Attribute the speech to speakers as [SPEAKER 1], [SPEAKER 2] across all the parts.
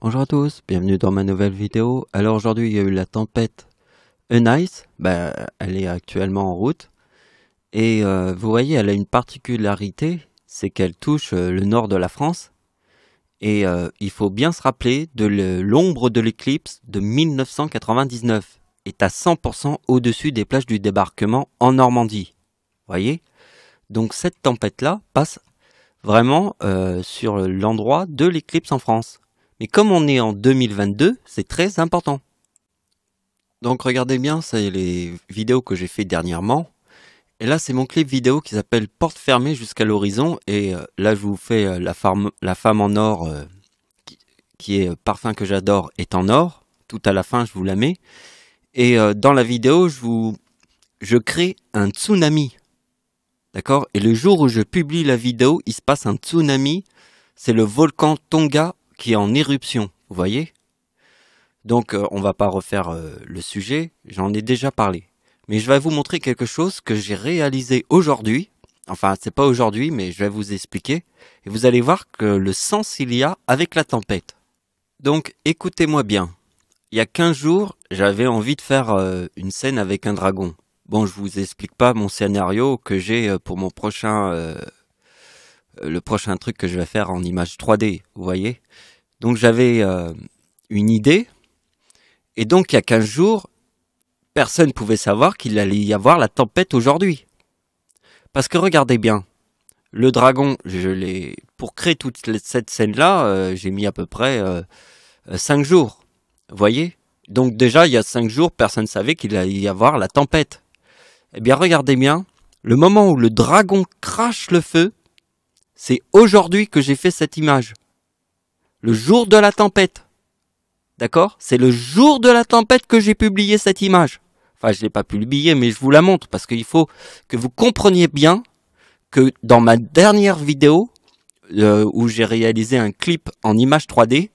[SPEAKER 1] Bonjour à tous, bienvenue dans ma nouvelle vidéo. Alors aujourd'hui il y a eu la tempête Eunice, elle est actuellement en route. Et vous voyez, elle a une particularité, c'est qu'elle touche le nord de la France. Et il faut bien se rappeler de l'ombre de l'éclipse de 1999. Est à 100% au-dessus des plages du débarquement en Normandie. Vous voyez? Donc cette tempête-là passe vraiment sur l'endroit de l'éclipse en France. Mais comme on est en 2022, c'est très important. Donc regardez bien, c'est les vidéos que j'ai fait dernièrement. Et là, c'est mon clip vidéo qui s'appelle Porte fermée jusqu'à l'horizon. Et là, je vous fais la femme en or, qui est parfum que j'adore, est en or. Tout à la fin, je vous la mets. Et dans la vidéo, je crée un tsunami. D'accord? Et le jour où je publie la vidéo, il se passe un tsunami. C'est le volcan Tonga qui est en éruption, vous voyez. Donc on va pas refaire le sujet, j'en ai déjà parlé. Mais je vais vous montrer quelque chose que j'ai réalisé aujourd'hui. Enfin, c'est pas aujourd'hui, mais je vais vous expliquer. Et vous allez voir que le sens il y a avec la tempête. Donc écoutez-moi bien. Il y a 15 jours, j'avais envie de faire une scène avec un dragon. Bon, je vous explique pas mon scénario que j'ai pour mon prochain... le prochain truc que je vais faire en image 3D, vous voyez. Donc j'avais une idée, et donc il y a 15 jours, personne ne pouvait savoir qu'il allait y avoir la tempête aujourd'hui. Parce que regardez bien, le dragon, pour créer toute cette scène-là, j'ai mis à peu près 5 jours, vous voyez. Donc déjà, il y a 5 jours, personne ne savait qu'il allait y avoir la tempête. Eh bien regardez bien, le moment où le dragon crache le feu, c'est aujourd'hui que j'ai fait cette image. Le jour de la tempête. D'accord? C'est le jour de la tempête que j'ai publié cette image. Enfin, je ne l'ai pas publié, mais je vous la montre parce qu'il faut que vous compreniez bien que dans ma dernière vidéo, où j'ai réalisé un clip en image 3D,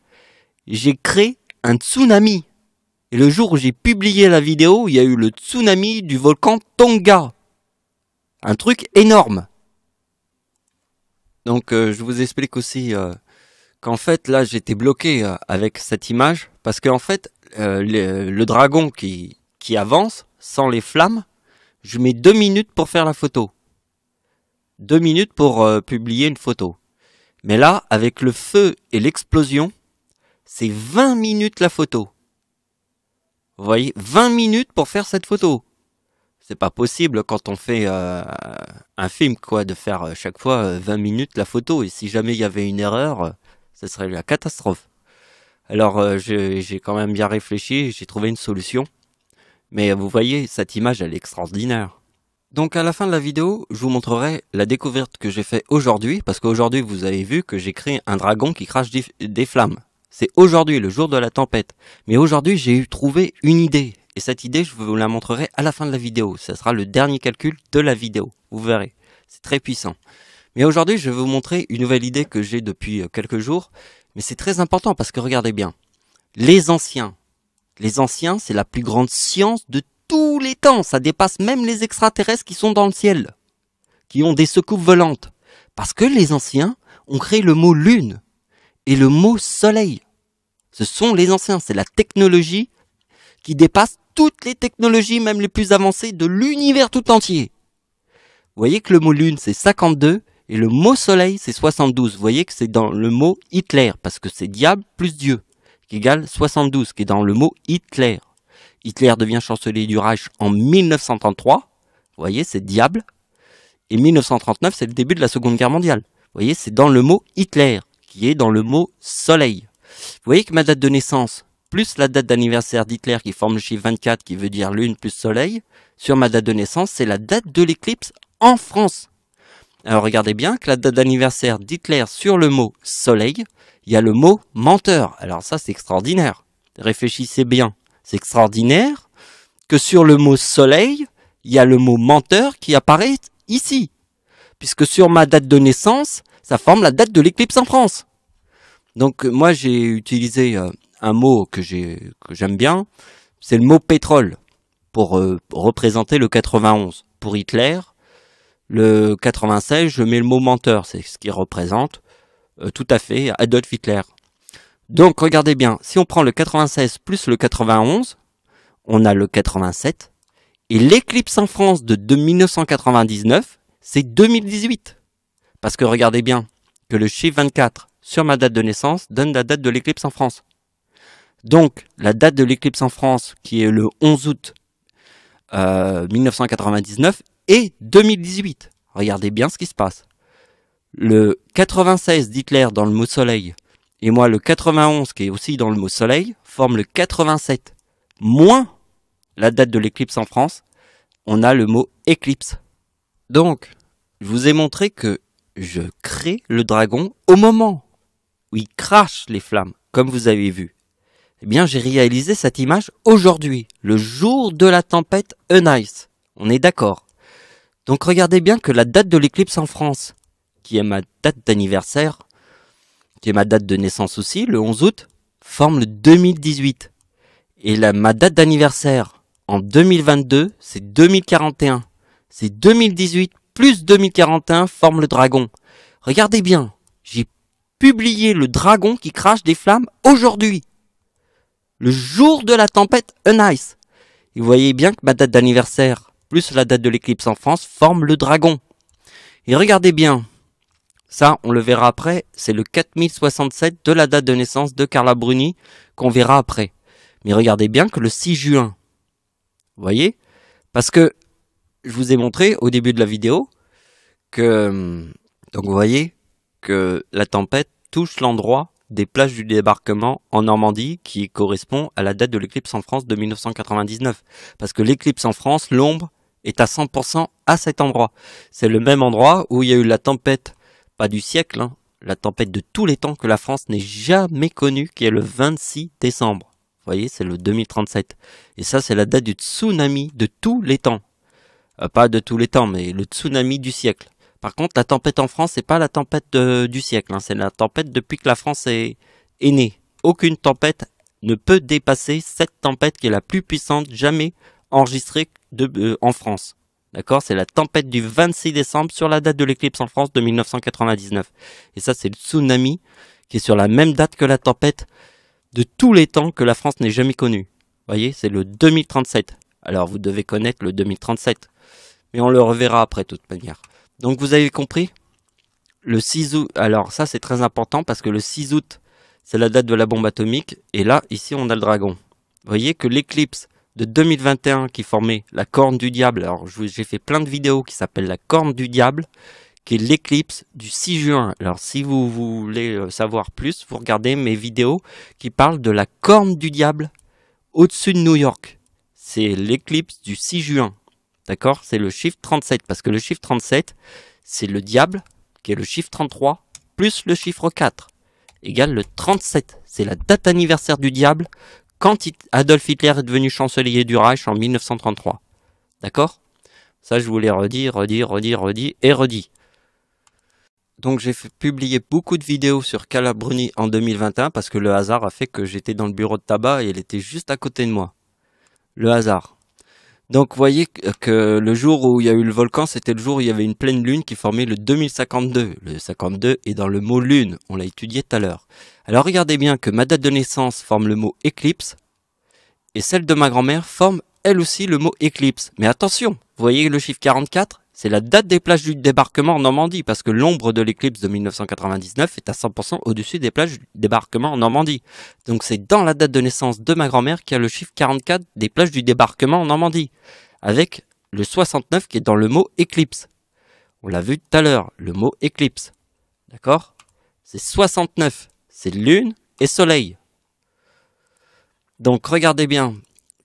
[SPEAKER 1] j'ai créé un tsunami. Et le jour où j'ai publié la vidéo, il y a eu le tsunami du volcan Tonga. Un truc énorme. Donc, je vous explique aussi... qu'en fait là j'étais bloqué avec cette image parce qu'en fait le dragon qui avance sans les flammes, je mets 2 minutes pour faire la photo. 2 minutes pour publier une photo. Mais là, avec le feu et l'explosion, c'est 20 minutes la photo. Vous voyez, 20 minutes pour faire cette photo. C'est pas possible quand on fait un film quoi de faire chaque fois 20 minutes la photo. Et si jamais il y avait une erreur... ce serait la catastrophe. Alors j'ai quand même bien réfléchi, j'ai trouvé une solution. Mais vous voyez, cette image elle est extraordinaire. Donc à la fin de la vidéo, je vous montrerai la découverte que j'ai fait aujourd'hui. Parce qu'aujourd'hui vous avez vu que j'ai créé un dragon qui crache des flammes. C'est aujourd'hui, le jour de la tempête. Mais aujourd'hui j'ai trouvé une idée. Et cette idée je vous la montrerai à la fin de la vidéo. Ce sera le dernier calcul de la vidéo. Vous verrez, c'est très puissant. Mais aujourd'hui, je vais vous montrer une nouvelle idée que j'ai depuis quelques jours. Mais c'est très important parce que regardez bien. Les anciens, c'est la plus grande science de tous les temps. Ça dépasse même les extraterrestres qui sont dans le ciel, qui ont des secoupes volantes. Parce que les anciens ont créé le mot lune et le mot soleil. Ce sont les anciens, c'est la technologie qui dépasse toutes les technologies, même les plus avancées de l'univers tout entier. Vous voyez que le mot lune, c'est 52. Et le mot soleil, c'est 72. Vous voyez que c'est dans le mot Hitler, parce que c'est diable plus Dieu, qui égale 72, qui est dans le mot Hitler. Hitler devient chancelier du Reich en 1933. Vous voyez, c'est diable. Et 1939, c'est le début de la Seconde Guerre mondiale. Vous voyez, c'est dans le mot Hitler, qui est dans le mot soleil. Vous voyez que ma date de naissance, plus la date d'anniversaire d'Hitler, qui forme le chiffre 24, qui veut dire lune plus soleil, sur ma date de naissance, c'est la date de l'éclipse en France. Alors regardez bien que la date d'anniversaire d'Hitler sur le mot soleil, il y a le mot menteur. Alors ça c'est extraordinaire. Réfléchissez bien. C'est extraordinaire que sur le mot soleil, il y a le mot menteur qui apparaît ici. Puisque sur ma date de naissance, ça forme la date de l'éclipse en France. Donc moi j'ai utilisé un mot que j'aime bien. C'est le mot pétrole pour représenter le 91. Pour Hitler, le 96, je mets le mot menteur, c'est ce qui représente tout à fait Adolf Hitler. Donc regardez bien, si on prend le 96 plus le 91, on a le 87. Et l'éclipse en France de 1999, c'est 2018. Parce que regardez bien que le chiffre 24 sur ma date de naissance donne la date de l'éclipse en France. Donc la date de l'éclipse en France, qui est le 11 août 1999, est 2018. Regardez bien ce qui se passe. Le 96 d'Hitler dans le mot soleil, et moi le 91 qui est aussi dans le mot soleil, forment le 87. Moins la date de l'éclipse en France, on a le mot éclipse. Donc, je vous ai montré que je crée le dragon au moment où il crache les flammes, comme vous avez vu. Eh bien, j'ai réalisé cette image aujourd'hui, le jour de la tempête Eunice. On est d'accord. Donc, regardez bien que la date de l'éclipse en France, qui est ma date d'anniversaire, qui est ma date de naissance aussi, le 11 août, forme le 2018. Et ma date d'anniversaire en 2022, c'est 2041. C'est 2018 plus 2041 forme le dragon. Regardez bien, j'ai publié le dragon qui crache des flammes aujourd'hui. Le jour de la tempête Eunice. Et vous voyez bien que ma date d'anniversaire plus la date de l'éclipse en France forme le dragon. Et regardez bien, ça on le verra après, c'est le 4067 de la date de naissance de Carla Bruni qu'on verra après. Mais regardez bien que le 6 juin, vous voyez, parce que je vous ai montré au début de la vidéo que, donc vous voyez que la tempête touche l'endroit des plages du débarquement en Normandie qui correspond à la date de l'éclipse en France de 1999. Parce que l'éclipse en France, l'ombre est à 100% à cet endroit. C'est le même endroit où il y a eu la tempête, pas du siècle, hein, la tempête de tous les temps que la France n'ait jamais connue, qui est le 26 décembre. Vous voyez, c'est le 2037. Et ça, c'est la date du tsunami de tous les temps. Pas de tous les temps, mais le tsunami du siècle. Par contre, la tempête en France, c'est pas la tempête du siècle. Hein, c'est la tempête depuis que la France est née. Aucune tempête ne peut dépasser cette tempête qui est la plus puissante jamais enregistrée en France. D'accord? C'est la tempête du 26 décembre sur la date de l'éclipse en France de 1999. Et ça, c'est le tsunami qui est sur la même date que la tempête de tous les temps que la France n'ait jamais connue. Vous voyez, c'est le 2037. Alors, vous devez connaître le 2037. Mais on le reverra après, de toute manière. Donc, vous avez compris? Le 6 août, alors ça, c'est très important parce que le 6 août, c'est la date de la bombe atomique. Et là, ici, on a le dragon. Vous voyez que l'éclipse de 2021 qui formait la corne du diable, alors j'ai fait plein de vidéos qui s'appellent la corne du diable, qui est l'éclipse du 6 juin. Alors si vous voulez savoir plus, vous regardez mes vidéos qui parlent de la corne du diable au-dessus de New York. C'est l'éclipse du 6 juin. D'accord? C'est le chiffre 37, parce que le chiffre 37, c'est le diable, qui est le chiffre 33, plus le chiffre 4, égale le 37. C'est la date anniversaire du diable, quand Adolf Hitler est devenu chancelier du Reich en 1933. D'accord? Ça, je vous l'ai redit et redit. Donc, j'ai publié beaucoup de vidéos sur Carla Bruni en 2021 parce que le hasard a fait que j'étais dans le bureau de tabac et elle était juste à côté de moi. Le hasard. Donc, vous voyez que le jour où il y a eu le volcan, c'était le jour où il y avait une pleine lune qui formait le 2052. Le 52 est dans le mot lune, on l'a étudié tout à l'heure. Alors, regardez bien que ma date de naissance forme le mot éclipse et celle de ma grand-mère forme elle aussi le mot éclipse. Mais attention, vous voyez le chiffre 44, c'est la date des plages du débarquement en Normandie parce que l'ombre de l'éclipse de 1999 est à 100% au-dessus des plages du débarquement en Normandie. Donc c'est dans la date de naissance de ma grand-mère qu'il y a le chiffre 44 des plages du débarquement en Normandie, avec le 69 qui est dans le mot éclipse. On l'a vu tout à l'heure, le mot éclipse. D'accord? C'est 69, c'est lune et soleil. Donc regardez bien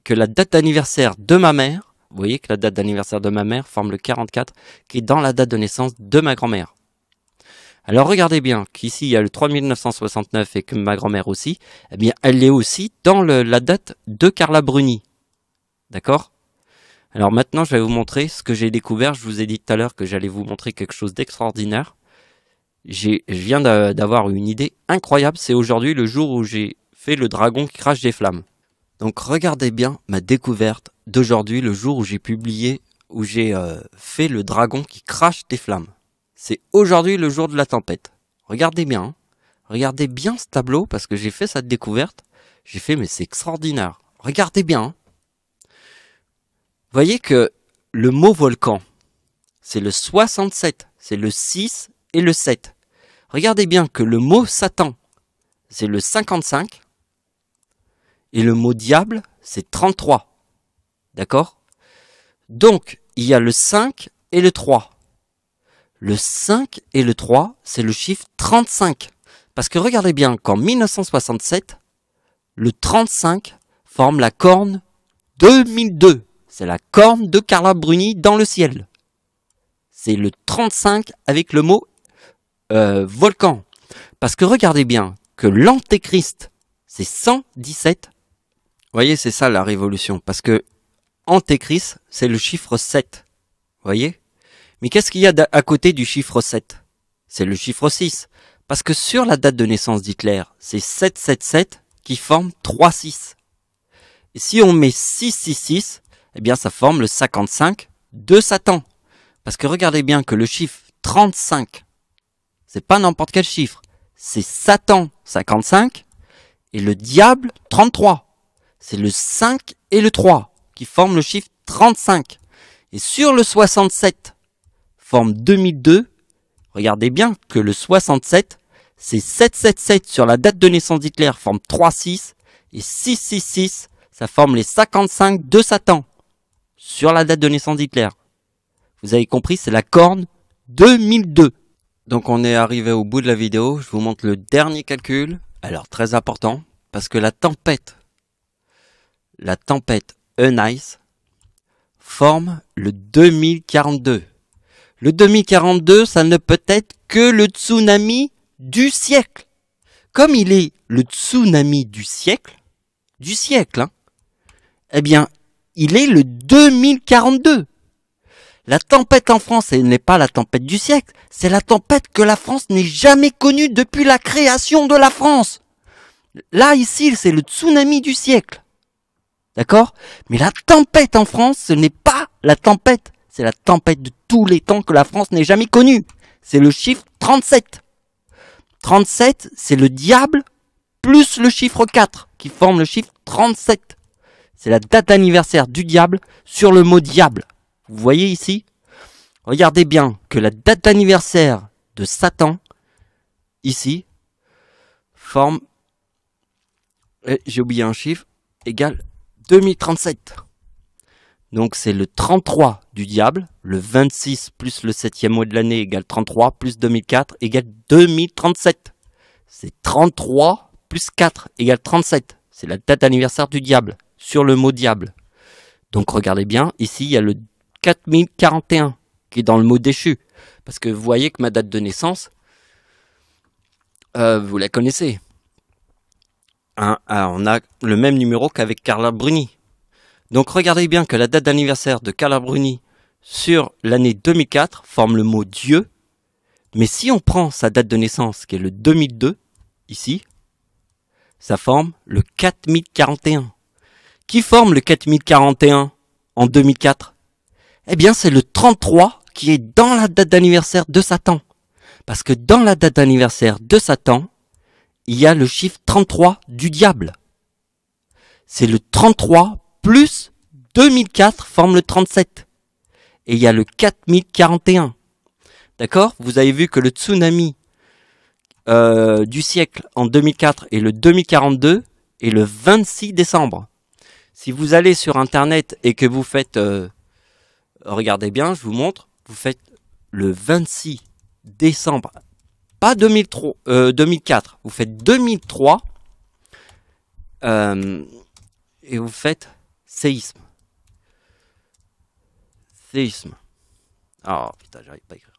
[SPEAKER 1] que la date d'anniversaire de ma mère, vous voyez que la date d'anniversaire de ma mère forme le 44, qui est dans la date de naissance de ma grand-mère. Alors regardez bien qu'ici il y a le 3969 et que ma grand-mère aussi, eh bien elle est aussi dans la date de Carla Bruni. D'accord? Alors maintenant je vais vous montrer ce que j'ai découvert. Je vous ai dit tout à l'heure que j'allais vous montrer quelque chose d'extraordinaire. Je viens d'avoir une idée incroyable. C'est aujourd'hui le jour où j'ai fait le dragon qui crache des flammes. Donc regardez bien ma découverte d'aujourd'hui, le jour où j'ai publié, où j'ai fait le dragon qui crache des flammes. C'est aujourd'hui le jour de la tempête. Regardez bien, hein. Regardez bien ce tableau, parce que j'ai fait cette découverte. J'ai fait, mais c'est extraordinaire. Regardez bien. Hein. Vous voyez que le mot volcan, c'est le 67, c'est le 6 et le 7. Regardez bien que le mot Satan, c'est le 55. Et le mot diable, c'est 33. D'accord? Donc, il y a le 5 et le 3. Le 5 et le 3, c'est le chiffre 35. Parce que regardez bien qu'en 1967, le 35 forme la corne 2002. C'est la corne de Carla Bruni dans le ciel. C'est le 35 avec le mot volcan. Parce que regardez bien que l'antéchrist, c'est 117. Vous voyez, c'est ça la révolution. Parce que antéchrist, c'est le chiffre 7. Vous voyez? Mais qu'est-ce qu'il y a à côté du chiffre 7? C'est le chiffre 6. Parce que sur la date de naissance d'Hitler, c'est 777 qui forme 36. Et si on met 666, eh bien ça forme le 55 de Satan. Parce que regardez bien que le chiffre 35, c'est pas n'importe quel chiffre. C'est Satan 55 et le diable 33. C'est le 5 et le 3 qui forment le chiffre 35. Et sur le 67 forme 2002. Regardez bien que le 67, c'est 777 sur la date de naissance d'Hitler forme 36 et 666, ça forme les 55 de Satan sur la date de naissance d'Hitler. Vous avez compris, c'est la corne 2002. Donc on est arrivé au bout de la vidéo, je vous montre le dernier calcul. Alors très important, parce que la tempête Eunice forme le 2042. Le 2042, ça ne peut être que le tsunami du siècle. Comme il est le tsunami du siècle, hein, eh bien, il est le 2042. La tempête en France, ce n'est pas la tempête du siècle, c'est la tempête que la France n'ait jamais connue depuis la création de la France. Là, ici, c'est le tsunami du siècle. D'accord? Mais la tempête en France, ce n'est pas la tempête. C'est la tempête de tous les temps que la France n'ait jamais connue. C'est le chiffre 37. 37, c'est le diable plus le chiffre 4 qui forme le chiffre 37. C'est la date d'anniversaire du diable sur le mot diable. Vous voyez ici? Regardez bien que la date d'anniversaire de Satan, ici, forme, j'ai oublié un chiffre, égale 2037. Donc c'est le 33 du diable, le 26 plus le 7e mois de l'année égale 33, plus 2004 égale 2037. C'est 33 plus 4 égale 37. C'est la date d'anniversaire du diable, sur le mot diable. Donc regardez bien, ici il y a le 4041 qui est dans le mot déchu. Parce que vous voyez que ma date de naissance, vous la connaissez. On a le même numéro qu'avec Carla Bruni. Donc regardez bien que la date d'anniversaire de Carla Bruni sur l'année 2004 forme le mot Dieu. Mais si on prend sa date de naissance qui est le 2002, ici, ça forme le 4041. Qui forme le 4041 en 2004? Eh bien c'est le 33 qui est dans la date d'anniversaire de Satan. Parce que dans la date d'anniversaire de Satan, il y a le chiffre 33 du diable. C'est le 33 plus 2004 forme le 37. Et il y a le 4041. D'accord? Vous avez vu que le tsunami du siècle en 2004 et le 2042 est le 26 décembre. Si vous allez sur Internet et que vous faites... regardez bien, je vous montre. Vous faites le 26 décembre. Pas 2004. Vous faites 2003. Et vous faites... séisme. Ah, putain, j'arrive pas à écrire.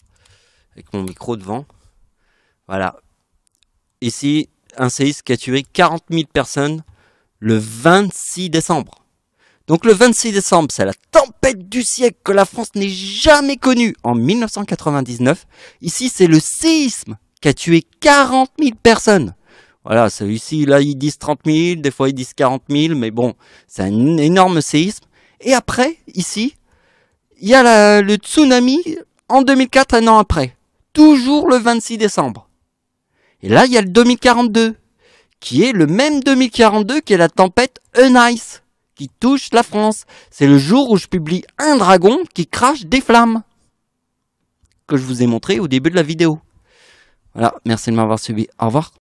[SPEAKER 1] Avec mon micro devant. Voilà. Ici, un séisme qui a tué 40 000 personnes le 26 décembre. Donc le 26 décembre, c'est la tempête du siècle que la France n'ait jamais connue en 1999. Ici, c'est le séisme qui a tué 40 000 personnes. Voilà, ici, là, ils disent 30 000, des fois ils disent 40 000, mais bon, c'est un énorme séisme. Et après, ici, il y a le tsunami en 2004, un an après. Toujours le 26 décembre. Et là, il y a le 2042, qui est le même 2042 qui est la tempête Eunice, qui touche la France. C'est le jour où je publie un dragon qui crache des flammes, que je vous ai montré au début de la vidéo. Voilà, merci de m'avoir suivi. Au revoir.